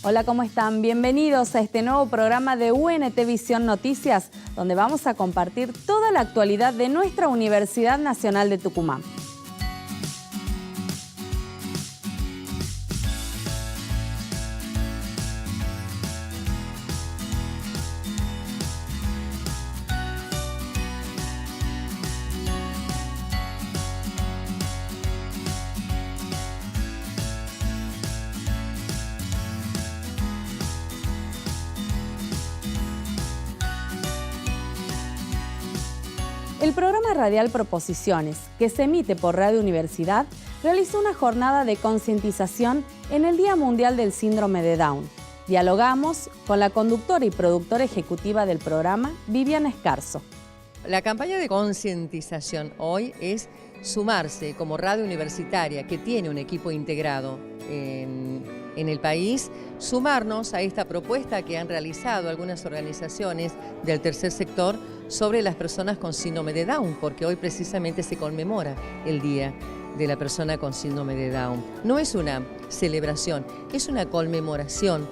Hola, ¿cómo están? Bienvenidos a este nuevo programa de UNT Visión Noticias, donde vamos a compartir toda la actualidad de nuestra Universidad Nacional de Tucumán. El programa radial Proposiciones, que se emite por Radio Universidad, realizó una jornada de concientización en el Día Mundial del Síndrome de Down. Dialogamos con la conductora y productora ejecutiva del programa, Viviana Escarzo. La campaña de concientización hoy es sumarse como radio universitaria, que tiene un equipo integrado en el país, sumarnos a esta propuesta que han realizado algunas organizaciones del tercer sector sobre las personas con síndrome de Down, porque hoy precisamente se conmemora el Día de la Persona con Síndrome de Down. No es una celebración, es una conmemoración,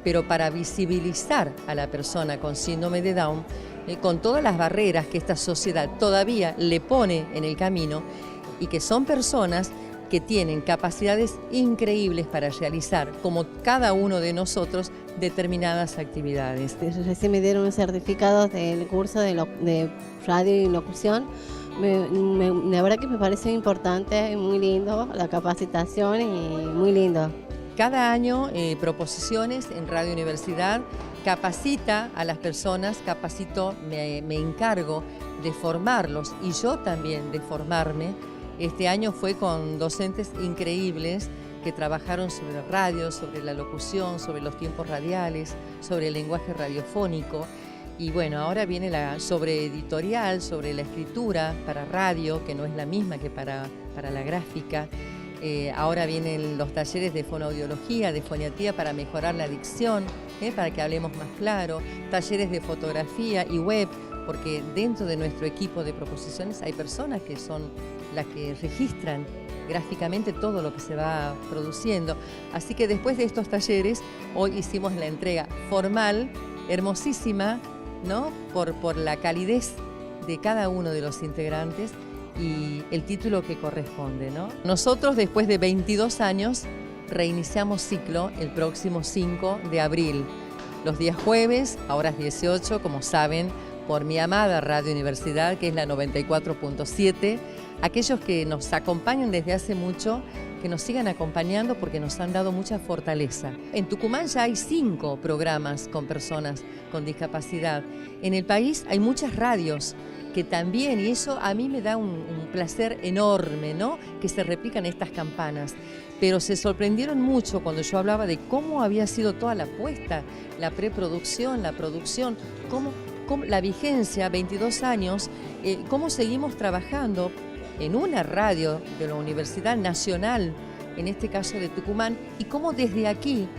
pero para visibilizar a la persona con síndrome de Down, con todas las barreras que esta sociedad todavía le pone en el camino y que son personas que tienen capacidades increíbles para realizar, como cada uno de nosotros, determinadas actividades. Recién me dieron un certificado del curso de radio y locución. La verdad que me parece importante, muy lindo la capacitación y muy lindo. Cada año Proposiciones en Radio Universidad capacita a las personas, me encargo de formarlos y yo también de formarme. Este año fue con docentes increíbles que trabajaron sobre radio, sobre la locución, sobre los tiempos radiales, sobre el lenguaje radiofónico. Y bueno, ahora viene sobre editorial, sobre la escritura para radio, que no es la misma que para la gráfica. Ahora vienen los talleres de fonoaudiología, de foniatría para mejorar la dicción, para que hablemos más claro, talleres de fotografía y web, porque dentro de nuestro equipo de Proposiciones hay personas que son las que registran gráficamente todo lo que se va produciendo. Así que después de estos talleres, hoy hicimos la entrega formal, hermosísima, ¿no? Por la calidez de cada uno de los integrantes y el título que corresponde, ¿no? Nosotros, después de 22 años, reiniciamos ciclo el próximo 5 de abril. Los días jueves, a horas 18, como saben, por mi amada Radio Universidad, que es la 94.7. Aquellos que nos acompañan desde hace mucho, que nos sigan acompañando porque nos han dado mucha fortaleza. En Tucumán ya hay 5 programas con personas con discapacidad. En el país hay muchas radios que también, y eso a mí me da un placer enorme, ¿no? Que se replican estas campanas. Pero se sorprendieron mucho cuando yo hablaba de cómo había sido toda la puesta, la preproducción, la producción, cómo la vigencia, 22 años, cómo seguimos trabajando en una radio de la Universidad Nacional, en este caso de Tucumán, y cómo desde aquí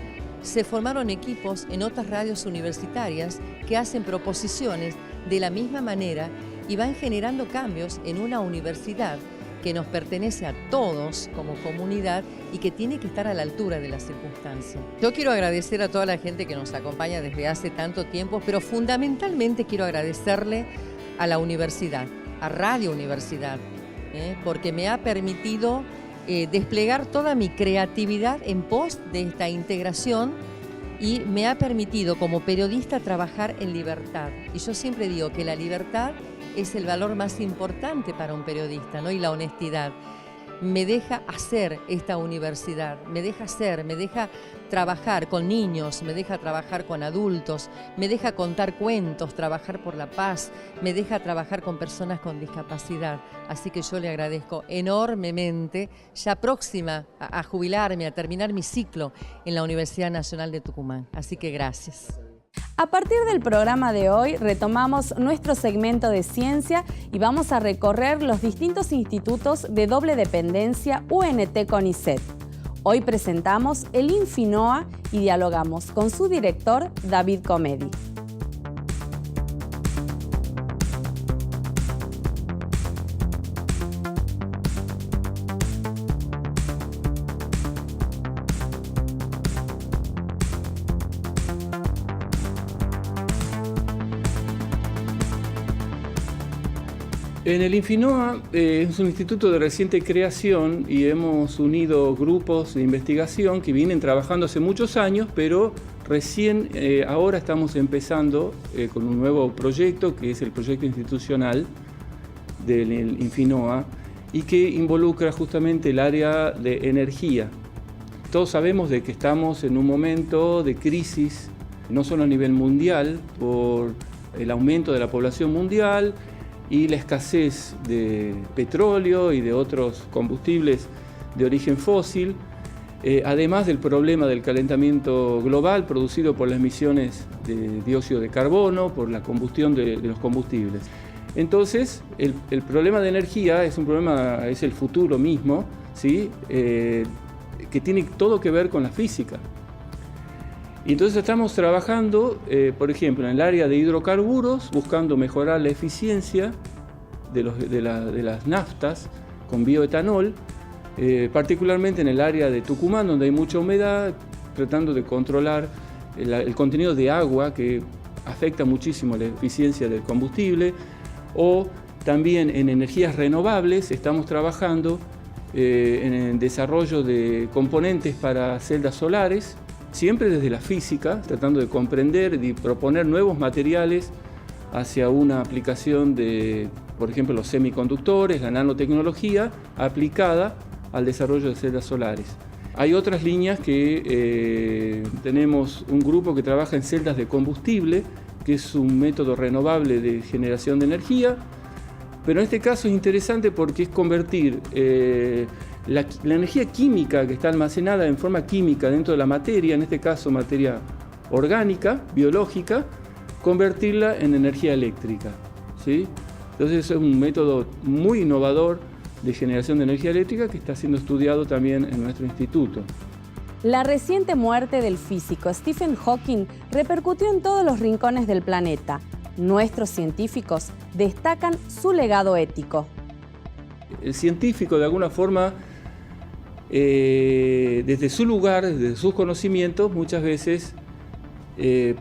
se formaron equipos en otras radios universitarias que hacen proposiciones de la misma manera y van generando cambios en una universidad que nos pertenece a todos como comunidad y que tiene que estar a la altura de las circunstancias. Yo quiero agradecer a toda la gente que nos acompaña desde hace tanto tiempo, pero fundamentalmente quiero agradecerle a la universidad, a Radio Universidad, porque me ha permitido desplegar toda mi creatividad en pos de esta integración y me ha permitido como periodista trabajar en libertad. Y yo siempre digo que la libertad es el valor más importante para un periodista, ¿no? Y la honestidad. Me deja hacer esta universidad, me deja trabajar con niños, me deja trabajar con adultos, me deja contar cuentos, trabajar por la paz, me deja trabajar con personas con discapacidad. Así que yo le agradezco enormemente, ya próxima a jubilarme, a terminar mi ciclo en la Universidad Nacional de Tucumán. Así que gracias. A partir del programa de hoy retomamos nuestro segmento de ciencia y vamos a recorrer los distintos institutos de doble dependencia UNT-CONICET. Hoy presentamos el Infinoa y dialogamos con su director, David Comedi. En el Infinoa es un instituto de reciente creación y hemos unido grupos de investigación que vienen trabajando hace muchos años, pero recién ahora estamos empezando con un nuevo proyecto, que es el proyecto institucional del Infinoa, y que involucra justamente el área de energía. Todos sabemos de que estamos en un momento de crisis, no solo a nivel mundial, por el aumento de la población mundial y la escasez de petróleo y de otros combustibles de origen fósil, además del problema del calentamiento global producido por las emisiones de dióxido de carbono, por la combustión de los combustibles. Entonces, el problema de energía es el futuro mismo, ¿sí? Que tiene todo que ver con la física. Y entonces estamos trabajando, por ejemplo, en el área de hidrocarburos, buscando mejorar la eficiencia de las naftas con bioetanol, particularmente en el área de Tucumán, donde hay mucha humedad, tratando de controlar el contenido de agua que afecta muchísimo la eficiencia del combustible, o también en energías renovables estamos trabajando en el desarrollo de componentes para celdas solares, siempre desde la física, tratando de comprender y proponer nuevos materiales hacia una aplicación de, por ejemplo, los semiconductores, la nanotecnología aplicada al desarrollo de celdas solares. Hay otras líneas que tenemos un grupo que trabaja en celdas de combustible, que es un método renovable de generación de energía, pero en este caso es interesante porque es convertir la energía química que está almacenada en forma química dentro de la materia, en este caso materia orgánica, biológica, convertirla en energía eléctrica, ¿sí? Entonces es un método muy innovador de generación de energía eléctrica que está siendo estudiado también en nuestro instituto. La reciente muerte del físico Stephen Hawking repercutió en todos los rincones del planeta. Nuestros científicos destacan su legado ético. El científico, de alguna forma, desde su lugar, desde sus conocimientos, muchas veces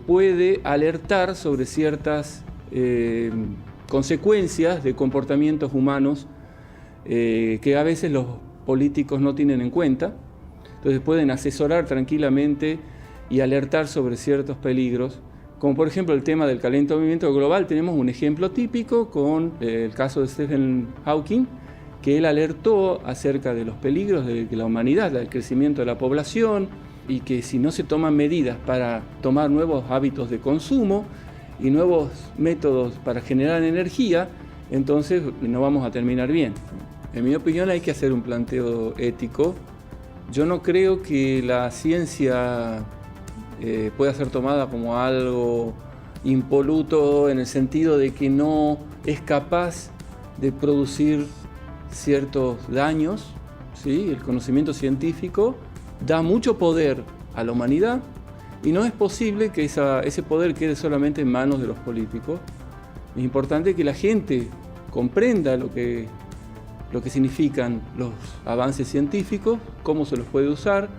puede alertar sobre ciertas consecuencias de comportamientos humanos que a veces los políticos no tienen en cuenta. Entonces pueden asesorar tranquilamente y alertar sobre ciertos peligros, como por ejemplo el tema del calentamiento global. Tenemos un ejemplo típico con el caso de Stephen Hawking, que él alertó acerca de los peligros de la humanidad, del crecimiento de la población, y que si no se toman medidas para tomar nuevos hábitos de consumo y nuevos métodos para generar energía, entonces no vamos a terminar bien. En mi opinión hay que hacer un planteo ético. Yo no creo que la ciencia pueda ser tomada como algo impoluto en el sentido de que no es capaz de producir ciertos daños, ¿sí? El conocimiento científico da mucho poder a la humanidad y no es posible que ese poder quede solamente en manos de los políticos. Es importante que la gente comprenda lo que significan los avances científicos, cómo se los puede usar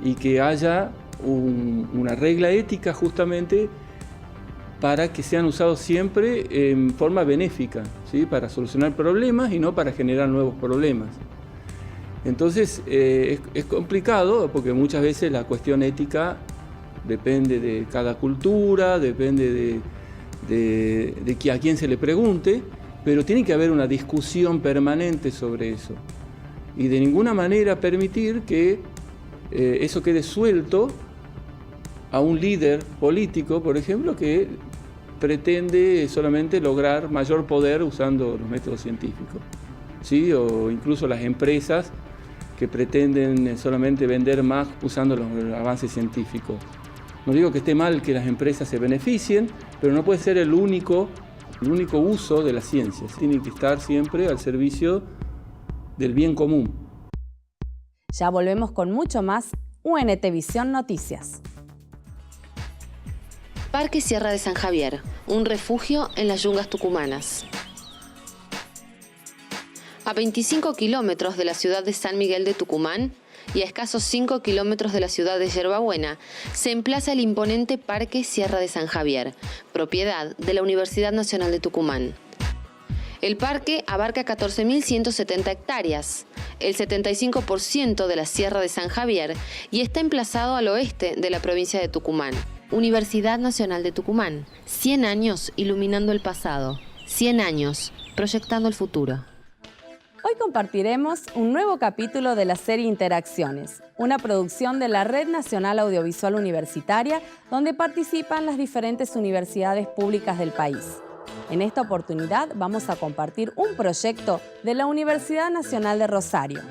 y que haya una regla ética justamente para que sean usados siempre en forma benéfica, ¿sí? Para solucionar problemas y no para generar nuevos problemas. Entonces es complicado porque muchas veces la cuestión ética depende de cada cultura, depende de a quién se le pregunte, pero tiene que haber una discusión permanente sobre eso y de ninguna manera permitir que eso quede suelto a un líder político, por ejemplo, que pretende solamente lograr mayor poder usando los métodos científicos, ¿sí? O incluso las empresas que pretenden solamente vender más usando los avances científicos. No digo que esté mal que las empresas se beneficien, pero no puede ser el único uso de las ciencias. Tiene que estar siempre al servicio del bien común. Ya volvemos con mucho más UNT Visión Noticias. Parque Sierra de San Javier, un refugio en las yungas tucumanas. A 25 kilómetros de la ciudad de San Miguel de Tucumán y a escasos 5 kilómetros de la ciudad de Yerbabuena, se emplaza el imponente Parque Sierra de San Javier, propiedad de la Universidad Nacional de Tucumán. El parque abarca 14.170 hectáreas, el 75% de la Sierra de San Javier, y está emplazado al oeste de la provincia de Tucumán. Universidad Nacional de Tucumán, 100 años iluminando el pasado, 100 años proyectando el futuro. Hoy compartiremos un nuevo capítulo de la serie Interacciones, una producción de la Red Nacional Audiovisual Universitaria, donde participan las diferentes universidades públicas del país. En esta oportunidad vamos a compartir un proyecto de la Universidad Nacional de Rosario.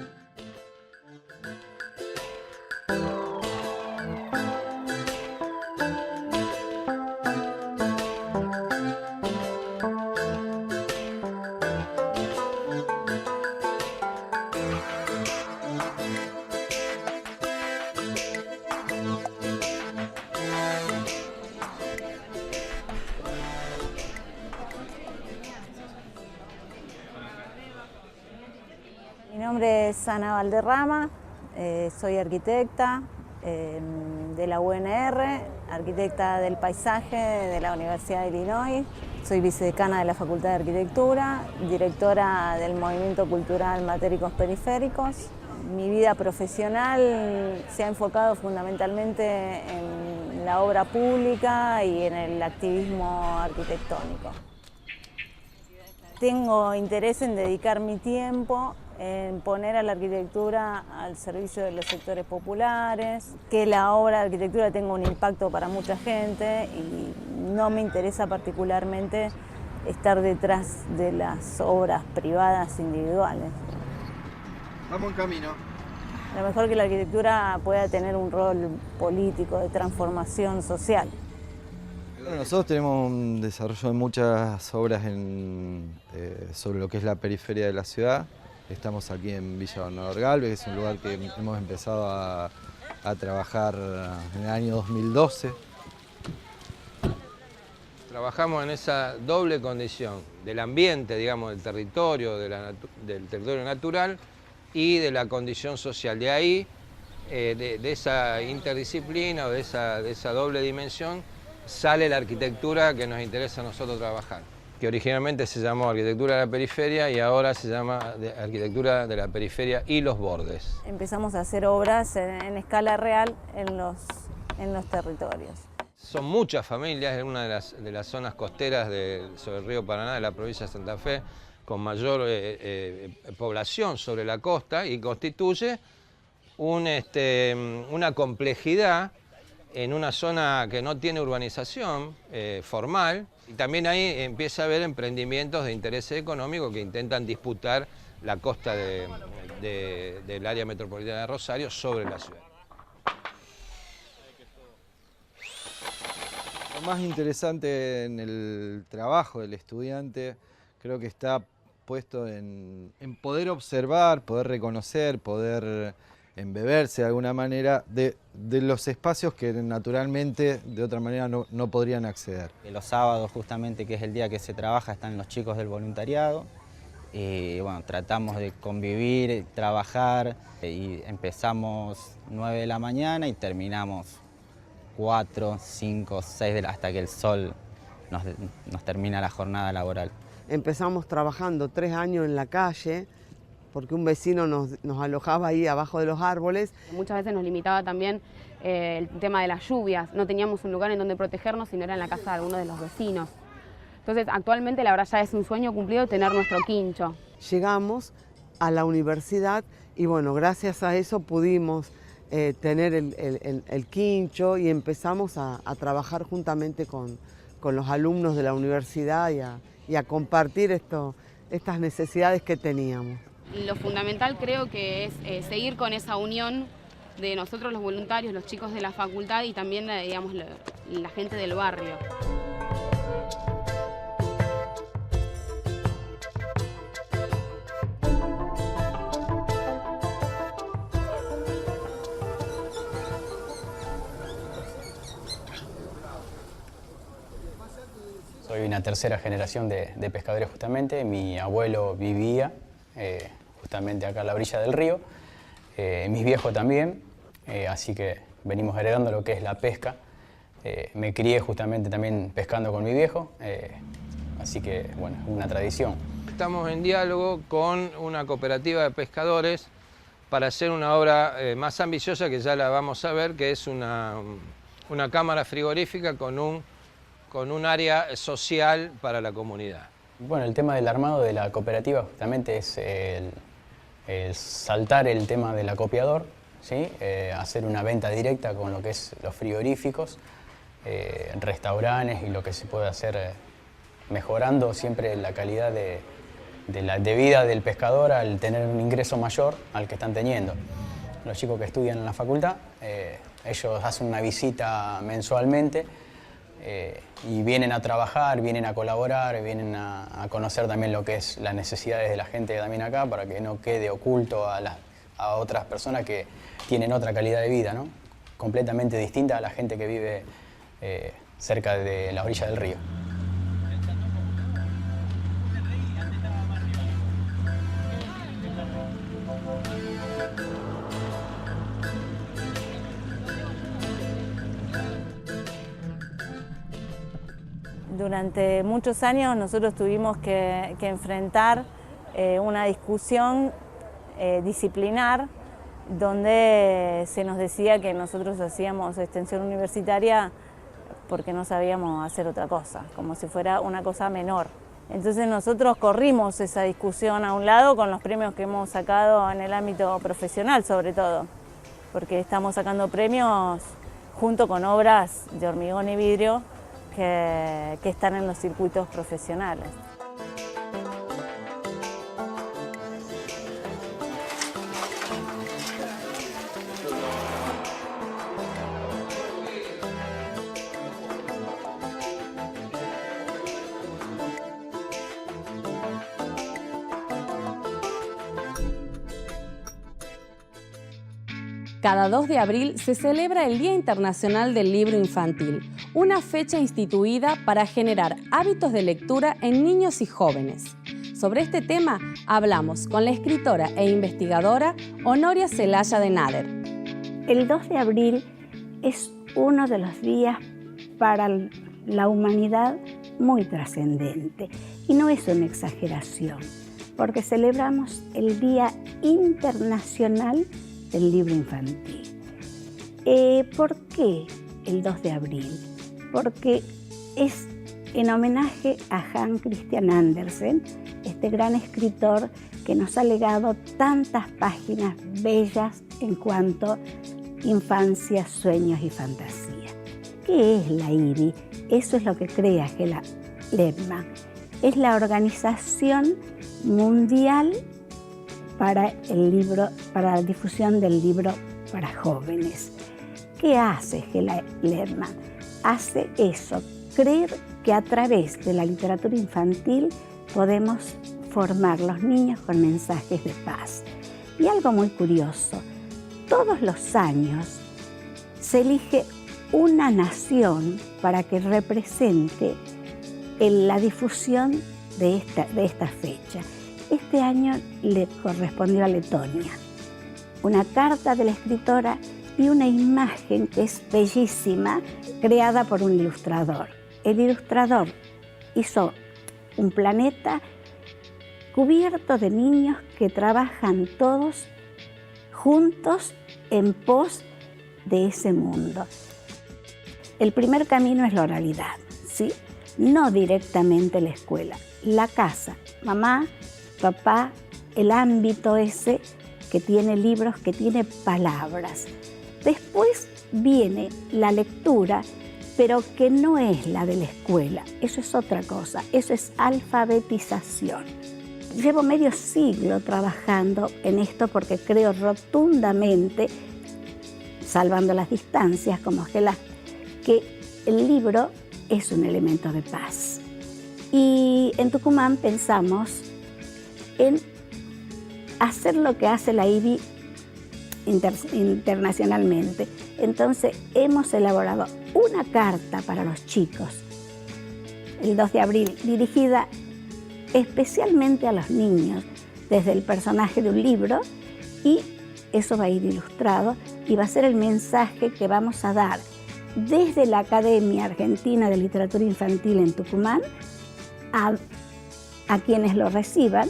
Mi nombre es Ana Valderrama, soy arquitecta de la UNR, arquitecta del paisaje de la Universidad de Illinois. Soy vicedecana de la Facultad de Arquitectura, directora del Movimiento Cultural Matéricos Periféricos. Mi vida profesional se ha enfocado fundamentalmente en la obra pública y en el activismo arquitectónico. Tengo interés en dedicar mi tiempo en poner a la arquitectura al servicio de los sectores populares, que la obra de arquitectura tenga un impacto para mucha gente, y no me interesa particularmente estar detrás de las obras privadas individuales. Vamos en camino. Lo mejor que la arquitectura pueda tener un rol político de transformación social. Bueno, nosotros tenemos un desarrollo de muchas obras sobre lo que es la periferia de la ciudad. Estamos aquí en Villa Bernador Galvez, que es un lugar que hemos empezado a trabajar en el año 2012. Trabajamos en esa doble condición del ambiente, digamos, del territorio, del territorio natural y de la condición social. De ahí, de esa interdisciplina o de esa doble dimensión, sale la arquitectura que nos interesa a nosotros trabajar, que originalmente se llamó Arquitectura de la Periferia y ahora se llama Arquitectura de la Periferia y los Bordes. Empezamos a hacer obras en escala real en los territorios. Son muchas familias, es una de las zonas costeras sobre el río Paraná de la provincia de Santa Fe con mayor población sobre la costa, y constituye una complejidad en una zona que no tiene urbanización formal, y también ahí empieza a haber emprendimientos de interés económico que intentan disputar la costa del área metropolitana de Rosario sobre la ciudad. Lo más interesante en el trabajo del estudiante creo que está puesto en poder observar, poder reconocer, poder embeberse de alguna manera de los espacios que naturalmente de otra manera no podrían acceder. Los sábados, justamente, que es el día que se trabaja, están los chicos del voluntariado. Y bueno, tratamos de convivir, trabajar, y empezamos 9 de la mañana y terminamos 4, 5, 6 hasta que el sol nos termina la jornada laboral. Empezamos trabajando 3 años en la calle, porque un vecino nos alojaba ahí abajo de los árboles. Muchas veces nos limitaba también el tema de las lluvias. No teníamos un lugar en donde protegernos, sino era en la casa de alguno de los vecinos. Entonces, actualmente la verdad ya es un sueño cumplido tener nuestro quincho. Llegamos a la universidad y bueno, gracias a eso pudimos tener el quincho, y empezamos a trabajar juntamente con los alumnos de la universidad y a compartir estas necesidades que teníamos. Lo fundamental creo que es seguir con esa unión de nosotros los voluntarios, los chicos de la facultad y también, digamos, la gente del barrio. Soy una tercera generación de pescadores justamente. Mi abuelo vivía justamente acá a la orilla del río, mis viejos también, así que venimos heredando lo que es la pesca. Me crié justamente también pescando con mi viejo, así que bueno, es una tradición. estamos en diálogo con una cooperativa de pescadores para hacer una obra más ambiciosa, que ya la vamos a ver, que es una cámara frigorífica con un área social para la comunidad. Bueno, el tema del armado de la cooperativa justamente es el saltar el tema del acopiador, ¿sí? Hacer una venta directa con lo que es los frigoríficos, restaurantes y lo que se puede hacer mejorando siempre la calidad de vida del pescador al tener un ingreso mayor al que están teniendo. Los chicos que estudian en la facultad, ellos hacen una visita mensualmente y vienen a trabajar, vienen a colaborar, vienen a conocer también lo que es las necesidades de la gente también acá, para que no quede oculto a otras personas que tienen otra calidad de vida, ¿no? Completamente distinta a la gente que vive cerca de la orilla del río. Durante muchos años nosotros tuvimos que enfrentar una discusión disciplinar donde se nos decía que nosotros hacíamos extensión universitaria porque no sabíamos hacer otra cosa, como si fuera una cosa menor. Entonces nosotros corrimos esa discusión a un lado con los premios que hemos sacado en el ámbito profesional sobre todo, porque estamos sacando premios junto con obras de hormigón y vidrio que están en los circuitos profesionales. Cada 2 de abril se celebra el Día Internacional del Libro Infantil, una fecha instituida para generar hábitos de lectura en niños y jóvenes. Sobre este tema hablamos con la escritora e investigadora Honoria Celaya de Nader. El 2 de abril es uno de los días para la humanidad muy trascendente y no es una exageración, porque celebramos el Día Internacional del Libro Infantil. ¿Por qué el 2 de abril? Porque es en homenaje a Hans Christian Andersen, este gran escritor que nos ha legado tantas páginas bellas en cuanto a infancia, sueños y fantasía. ¿Qué es la IBI? Eso es lo que crea Hela Lehmann. Es la Organización Mundial para la difusión del libro para jóvenes. ¿Qué hace Hela Lehmann? Hace eso, creer que a través de la literatura infantil podemos formar los niños con mensajes de paz. Y algo muy curioso, todos los años se elige una nación para que represente la difusión de esta fecha. Este año le correspondió a Letonia. Una carta de la escritora y una imagen que es bellísima, creada por un ilustrador. El ilustrador hizo un planeta cubierto de niños que trabajan todos juntos en pos de ese mundo. El primer camino es la oralidad, ¿sí? No directamente la escuela, la casa, mamá, papá, el ámbito ese que tiene libros, que tiene palabras. Después viene la lectura, pero que no es la de la escuela, eso es otra cosa, eso es alfabetización. Llevo medio siglo trabajando en esto porque creo rotundamente, salvando las distancias como Hela, que el libro es un elemento de paz. Y en Tucumán pensamos en hacer lo que hace la IBI internacionalmente. Entonces hemos elaborado una carta para los chicos, el 2 de abril, dirigida especialmente a los niños, desde el personaje de un libro, y eso va a ir ilustrado y va a ser el mensaje que vamos a dar desde la Academia Argentina de Literatura Infantil en Tucumán a a quienes lo reciban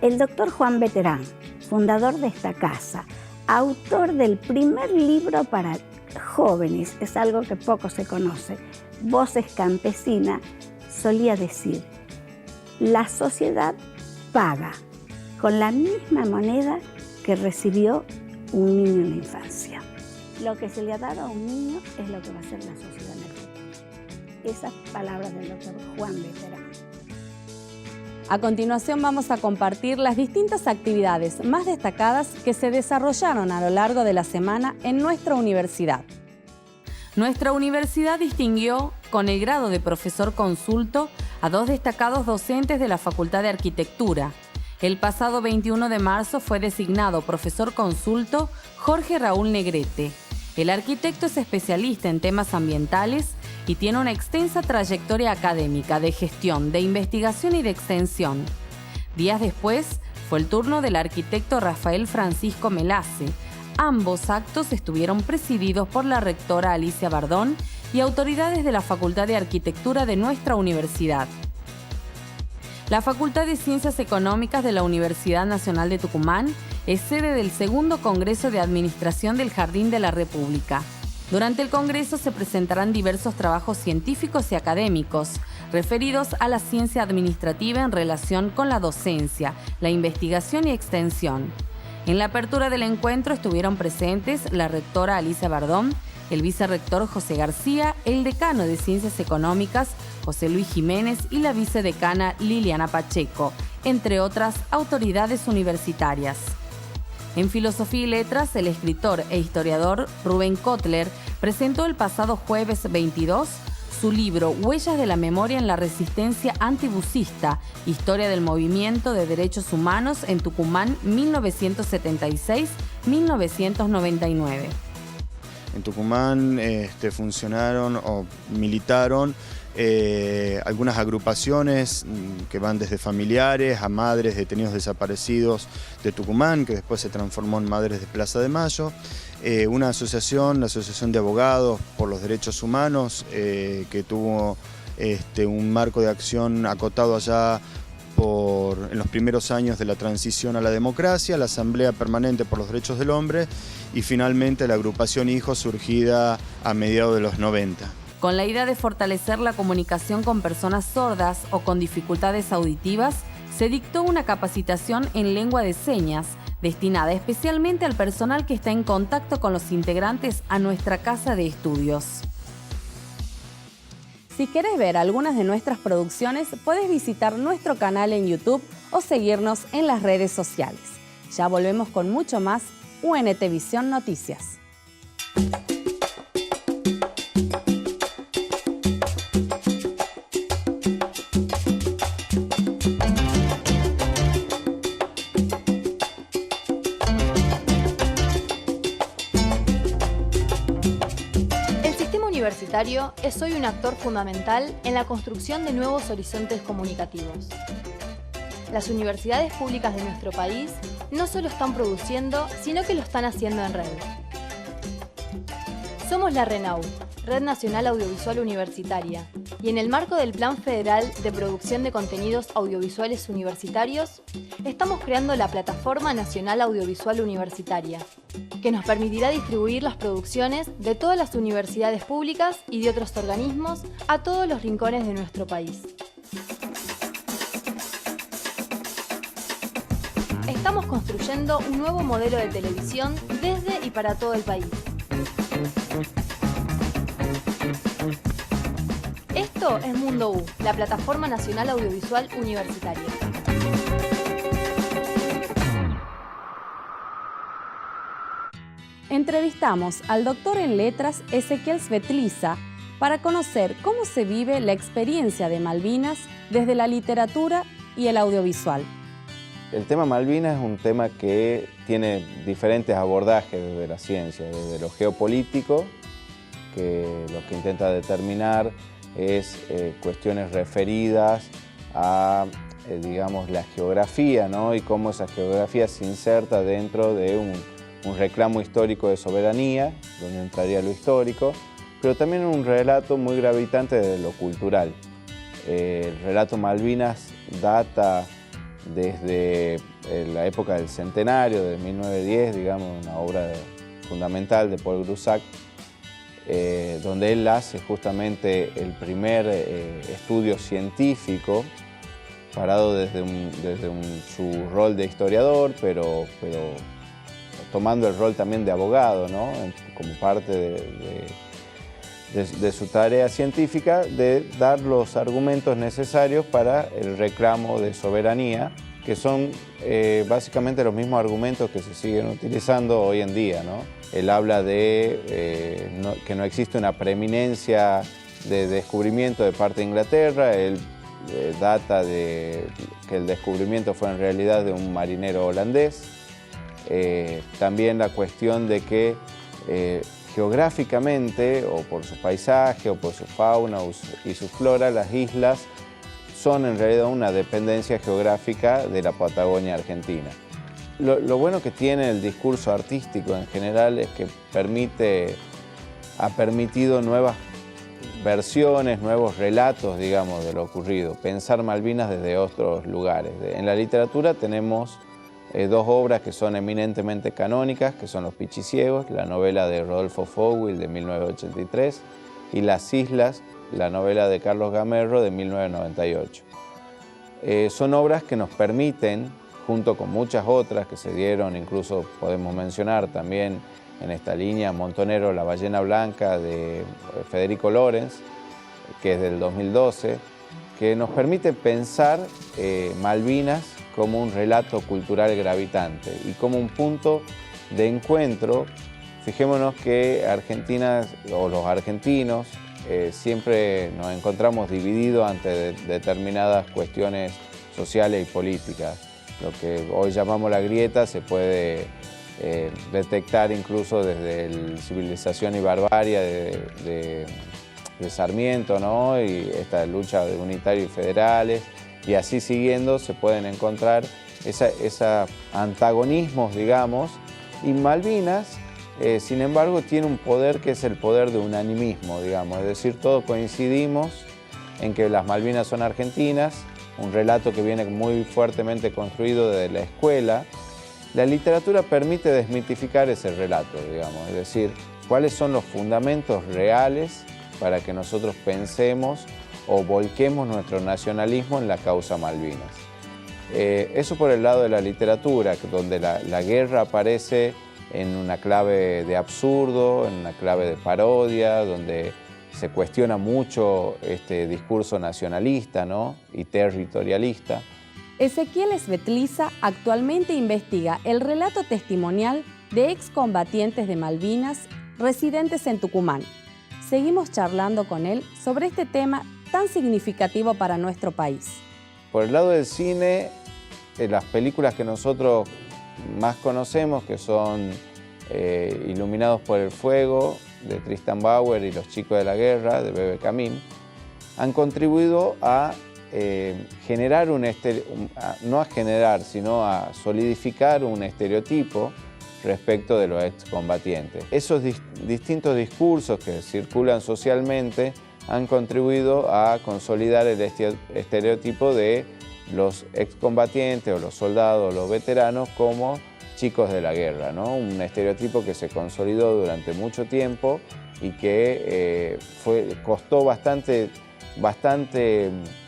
el doctor Juan Beterán, fundador de esta casa, autor del primer libro para jóvenes, es algo que poco se conoce, Voces Campesinas, solía decir: la sociedad paga con la misma moneda que recibió un niño en la infancia. Lo que se le ha dado a un niño es lo que va a ser la sociedad en el futuro. Esas palabras del doctor Juan Beterán. A continuación vamos a compartir las distintas actividades más destacadas que se desarrollaron a lo largo de la semana en nuestra universidad. Nuestra universidad distinguió con el grado de profesor consulto a 2 destacados docentes de la Facultad de Arquitectura. El pasado 21 de marzo fue designado profesor consulto Jorge Raúl Negrete. El arquitecto es especialista en temas ambientales y tiene una extensa trayectoria académica de gestión, de investigación y de extensión. Días después fue el turno del arquitecto Rafael Francisco Melace. Ambos actos estuvieron presididos por la rectora Alicia Bardón y autoridades de la Facultad de Arquitectura de nuestra universidad. La Facultad de Ciencias Económicas de la Universidad Nacional de Tucumán es sede del segundo Congreso de Administración del Jardín de la República. Durante el Congreso se presentarán diversos trabajos científicos y académicos referidos a la ciencia administrativa en relación con la docencia, la investigación y extensión. En la apertura del encuentro estuvieron presentes la rectora Alicia Bardón, el vicerrector José García, el decano de Ciencias Económicas José Luis Jiménez y la vicedecana Liliana Pacheco, entre otras autoridades universitarias. En Filosofía y Letras, el escritor e historiador Rubén Kotler presentó el pasado jueves 22 su libro Huellas de la Memoria en la Resistencia Antibucista, Historia del Movimiento de Derechos Humanos en Tucumán 1976-1999. En Tucumán funcionaron o militaron algunas agrupaciones que van desde familiares a madres detenidos desaparecidos de Tucumán, que después se transformó en Madres de Plaza de Mayo, una asociación, la Asociación de Abogados por los Derechos Humanos, que tuvo un marco de acción acotado allá en los primeros años de la transición a la democracia, la Asamblea Permanente por los Derechos del Hombre y finalmente la agrupación Hijos, surgida a mediados de los 90. Con la idea de fortalecer la comunicación con personas sordas o con dificultades auditivas, se dictó una capacitación en lengua de señas, destinada especialmente al personal que está en contacto con los integrantes a nuestra casa de estudios. Si querés ver algunas de nuestras producciones, podés visitar nuestro canal en YouTube o seguirnos en las redes sociales. Ya volvemos con mucho más UNT Visión Noticias. Universitario es hoy un actor fundamental en la construcción de nuevos horizontes comunicativos. Las universidades públicas de nuestro país no solo están produciendo, sino que lo están haciendo en red. Somos la RENAU, Red Nacional Audiovisual Universitaria, y en el marco del Plan Federal de Producción de Contenidos Audiovisuales Universitarios, estamos creando la Plataforma Nacional Audiovisual Universitaria, que nos permitirá distribuir las producciones de todas las universidades públicas y de otros organismos a todos los rincones de nuestro país. Estamos construyendo un nuevo modelo de televisión desde y para todo el país. Esto es Mundo U, la Plataforma Nacional Audiovisual Universitaria. Entrevistamos al doctor en letras Ezequiel Svetliza para conocer cómo se vive la experiencia de Malvinas desde la literatura y el audiovisual. El tema Malvinas es un tema que tiene diferentes abordajes desde la ciencia, desde lo geopolítico, que lo que intenta determinar es cuestiones referidas a, digamos, la geografía, ¿no? Y cómo esa geografía se inserta dentro de un reclamo histórico de soberanía, donde entraría lo histórico, pero también un relato muy gravitante de lo cultural. El relato Malvinas data desde la época del centenario, de 1910, digamos, una obra fundamental de Paul Grusac, donde él hace justamente el primer estudio científico, parado desde su rol de historiador, pero tomando el rol también de abogado, ¿no? Como parte de su tarea científica, de dar los argumentos necesarios para el reclamo de soberanía, que son básicamente los mismos argumentos que se siguen utilizando hoy en día, ¿no? Él habla de que no existe una preeminencia de descubrimiento de parte de Inglaterra. Él data de que el descubrimiento fue en realidad de un marinero holandés. También la cuestión de que geográficamente, o por su paisaje, o por su fauna y su flora, las islas son en realidad una dependencia geográfica de la Patagonia argentina. Lo bueno que tiene el discurso artístico en general es que ha permitido nuevas versiones, nuevos relatos, digamos, de lo ocurrido, pensar Malvinas desde otros lugares. En la literatura tenemos dos obras que son eminentemente canónicas, que son Los Pichiciegos, la novela de Rodolfo Fouwill de 1983, y Las Islas, la novela de Carlos Gamerro de 1998. Son obras que nos permiten, junto con muchas otras que se dieron, incluso podemos mencionar también en esta línea Montonero, La Ballena Blanca de Federico Lorenz, que es del 2012, que nos permite pensar Malvinas como un relato cultural gravitante y como un punto de encuentro. Fijémonos que Argentina, o los argentinos, siempre nos encontramos divididos ante determinadas cuestiones sociales y políticas. Lo que hoy llamamos la grieta se puede detectar incluso desde el Civilización y Barbarie de Sarmiento, ¿no? Y esta lucha de unitarios y federales, y así siguiendo se pueden encontrar esos antagonismos, digamos, y Malvinas, sin embargo, tiene un poder que es el poder de unanimismo, digamos, es decir, todos coincidimos en que las Malvinas son argentinas, un relato que viene muy fuertemente construido desde la escuela. La literatura permite desmitificar ese relato, digamos, es decir, cuáles son los fundamentos reales para que nosotros pensemos o volquemos nuestro nacionalismo en la causa Malvinas. Eso por el lado de la literatura, donde la guerra aparece en una clave de absurdo, en una clave de parodia, donde se cuestiona mucho este discurso nacionalista, ¿no? Y territorialista. Ezequiel Svetliza actualmente investiga el relato testimonial de excombatientes de Malvinas residentes en Tucumán. Seguimos charlando con él sobre este tema tan significativo para nuestro país. Por el lado del cine, las películas que nosotros más conocemos, que son Iluminados por el Fuego, de Tristan Bauer, y Los Chicos de la Guerra, de Bebe Camín, han contribuido a generar no a generar, sino a solidificar un estereotipo respecto de los excombatientes. Esos distintos discursos que circulan socialmente han contribuido a consolidar el estereotipo de los excombatientes o los soldados o los veteranos como chicos de la guerra, ¿no? Un estereotipo que se consolidó durante mucho tiempo y que costó bastante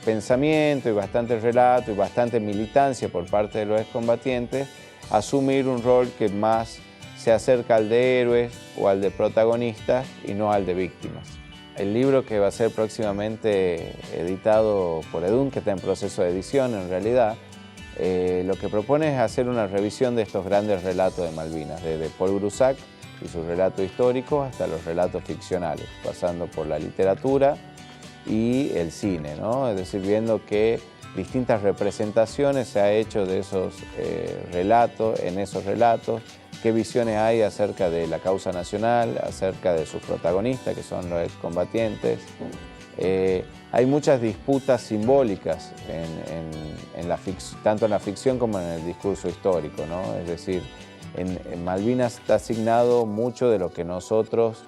pensamiento y bastante relato y bastante militancia por parte de los excombatientes asumir un rol que más se acerca al de héroes o al de protagonistas y no al de víctimas. El libro que va a ser próximamente editado por EDUN, que está en proceso de edición en realidad, lo que propone es hacer una revisión de estos grandes relatos de Malvinas, desde Paul Grusac y sus relatos históricos hasta los relatos ficcionales, pasando por la literatura y el cine, ¿no? Es decir, viendo que distintas representaciones se ha hecho de esos relatos, qué visiones hay acerca de la causa nacional, acerca de sus protagonistas, que son los excombatientes. Hay muchas disputas simbólicas tanto en la ficción como en el discurso histórico, ¿no? Es decir, en Malvinas está asignado mucho de lo que nosotros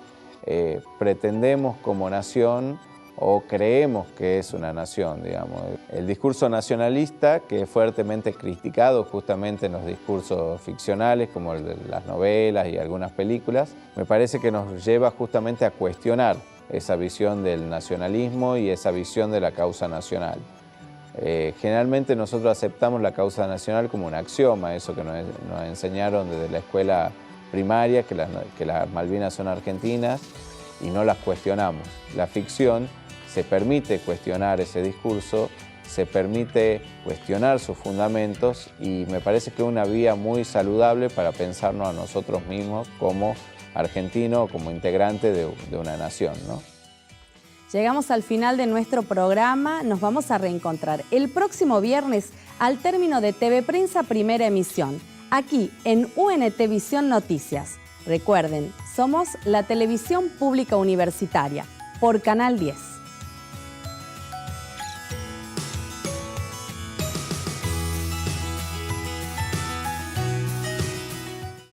pretendemos como nación o creemos que es una nación, digamos. El discurso nacionalista, que es fuertemente criticado justamente en los discursos ficcionales, como el de las novelas y algunas películas, me parece que nos lleva justamente a cuestionar esa visión del nacionalismo y esa visión de la causa nacional. Generalmente nosotros aceptamos la causa nacional como un axioma, eso que nos enseñaron desde la escuela primaria, que las Malvinas son argentinas, y no las cuestionamos. La ficción se permite cuestionar ese discurso, se permite cuestionar sus fundamentos, y me parece que es una vía muy saludable para pensarnos a nosotros mismos como argentinos, como integrante de una nación, ¿no? Llegamos al final de nuestro programa, nos vamos a reencontrar el próximo viernes al término de TV Prensa Primera Emisión, aquí en UNT Visión Noticias. Recuerden, somos la televisión pública universitaria, por Canal 10.